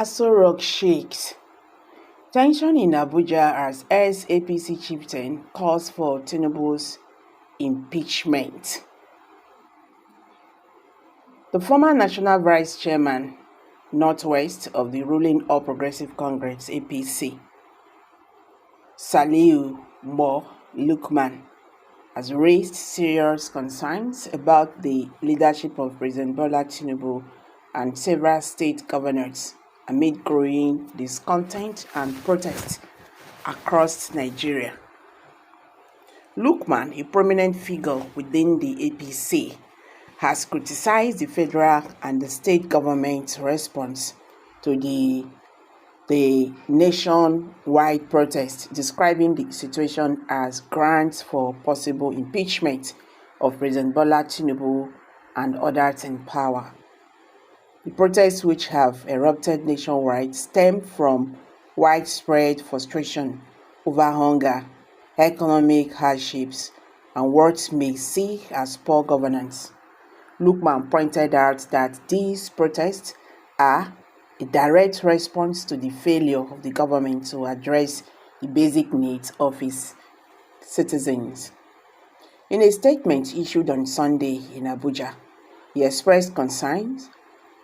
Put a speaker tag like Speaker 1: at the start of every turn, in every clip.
Speaker 1: ASO Rock shakes. Tension in Abuja as APC chieftain calls for Tinubu's impeachment. The former National Vice Chairman, Northwest of the ruling All Progressive Congress APC, Saliu Mo Lukman, has raised serious concerns about the leadership of President Bola Tinubu and several state governors amid growing discontent and protests across Nigeria. Lukman, a prominent figure within the APC, has criticized the federal and the state government's response to the nationwide protest, describing the situation as grounds for possible impeachment of President Bola Tinubu and others in power. The protests, which have erupted nationwide, stem from widespread frustration over hunger, economic hardships, and what may see as poor governance. Lukman pointed out that these protests are a direct response to the failure of the government to address the basic needs of its citizens. In a statement issued on Sunday in Abuja, he expressed concerns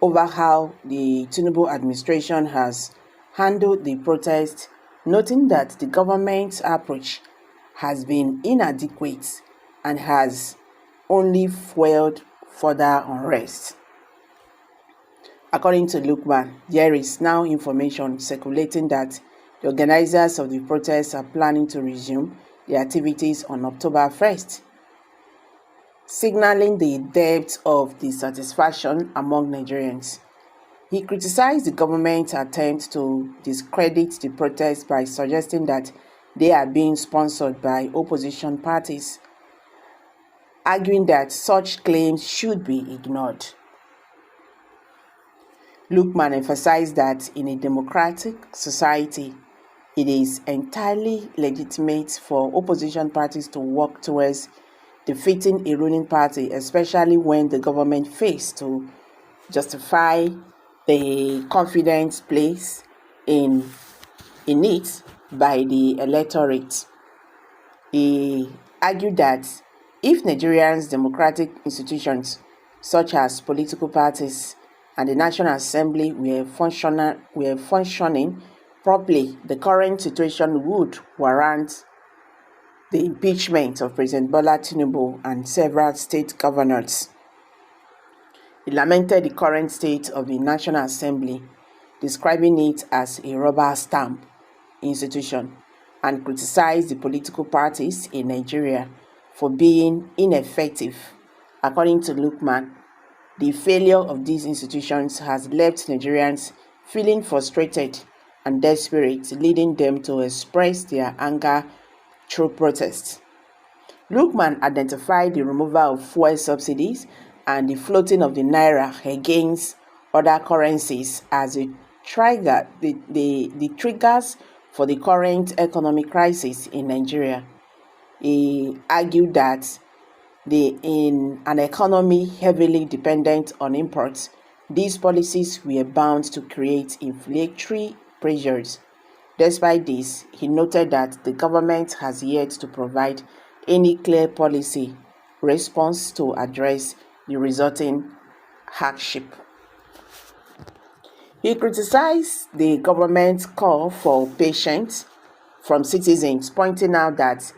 Speaker 1: over how the Tinubu administration has handled the protest, noting that the government's approach has been inadequate and has only fueled further unrest. According to Lukman, there is now information circulating that the organizers of the protests are planning to resume their activities on October 1st, signaling the depth of dissatisfaction among Nigerians. He criticized the government's attempt to discredit the protests by suggesting that they are being sponsored by opposition parties, arguing that such claims should be ignored. Lukman emphasized that in a democratic society, it is entirely legitimate for opposition parties to work towards defeating a ruling party, especially when the government fails to justify the confidence placed in it by the electorate. He argued that if Nigerians' democratic institutions, such as political parties and the National Assembly, were functioning properly, the current situation would warrant the impeachment of President Bola Tinubu and several state governors. He lamented the current state of the National Assembly, describing it as a rubber stamp institution, and criticized the political parties in Nigeria for being ineffective. According to Lukman, the failure of these institutions has left Nigerians feeling frustrated and desperate, leading them to express their anger through protests. Lukman identified the removal of fuel subsidies and the floating of the naira against other currencies as a trigger, the triggers for the current economic crisis in Nigeria. He argued that in an economy heavily dependent on imports, these policies were bound to create inflationary pressures. Despite this, he noted that the government has yet to provide any clear policy response to address the resulting hardship. He criticized the government's call for patience from citizens, pointing out that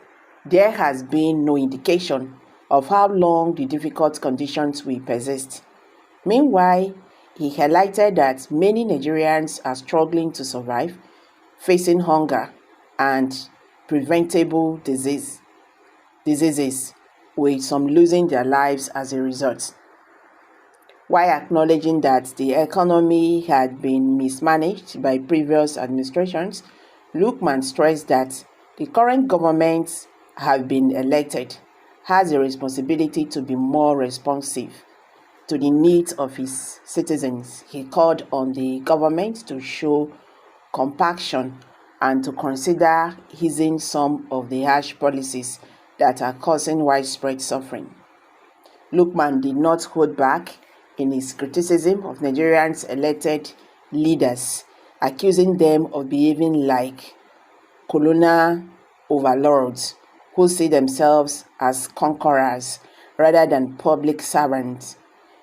Speaker 1: there has been no indication of how long the difficult conditions will persist. Meanwhile, he highlighted that many Nigerians are struggling to survive, facing hunger and preventable diseases, with some losing their lives as a result. While acknowledging that the economy had been mismanaged by previous administrations, Lukman stressed that the current government have been elected has a responsibility to be more responsive to the needs of its citizens. He called on the government to show compassion and to consider easing some of the harsh policies that are causing widespread suffering. Lukman did not hold back in his criticism of Nigerians' elected leaders, accusing them of behaving like colonial overlords who see themselves as conquerors rather than public servants.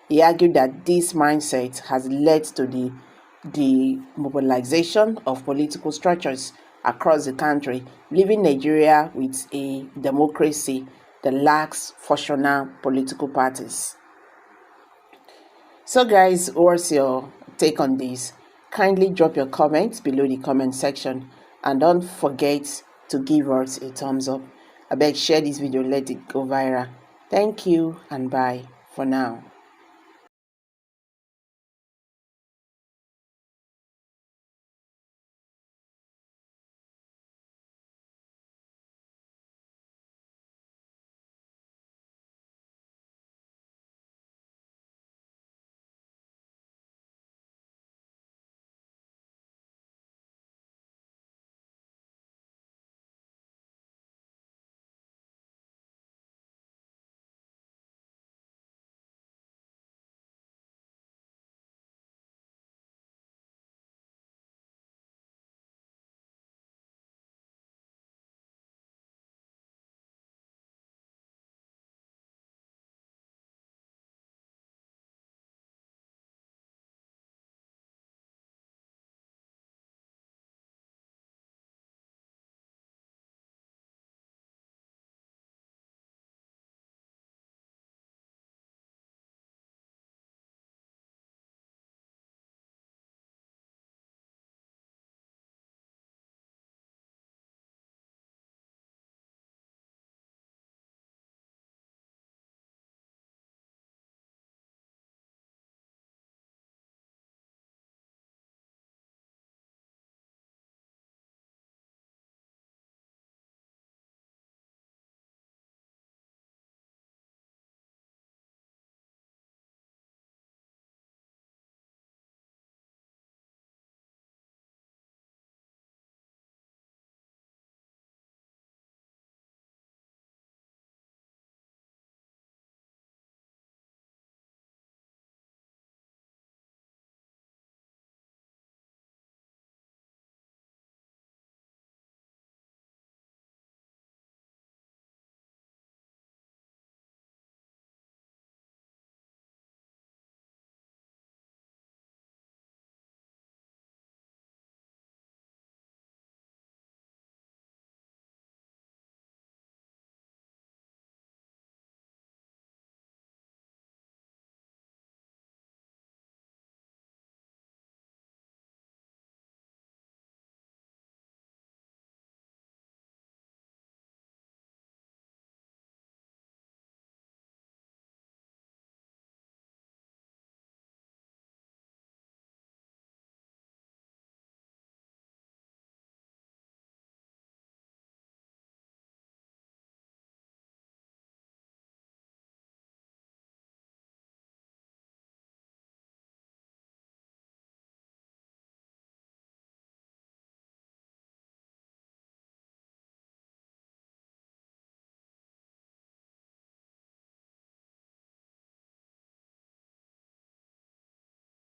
Speaker 1: He argued that this mindset has led to the demobilization of political structures across the country, leaving Nigeria with a democracy that lacks functional political parties. So guys, what's your take on this? Kindly drop your comments below the comment section and don't forget to give us a thumbs up. I beg, share this video, let it go viral. Thank you and bye for now.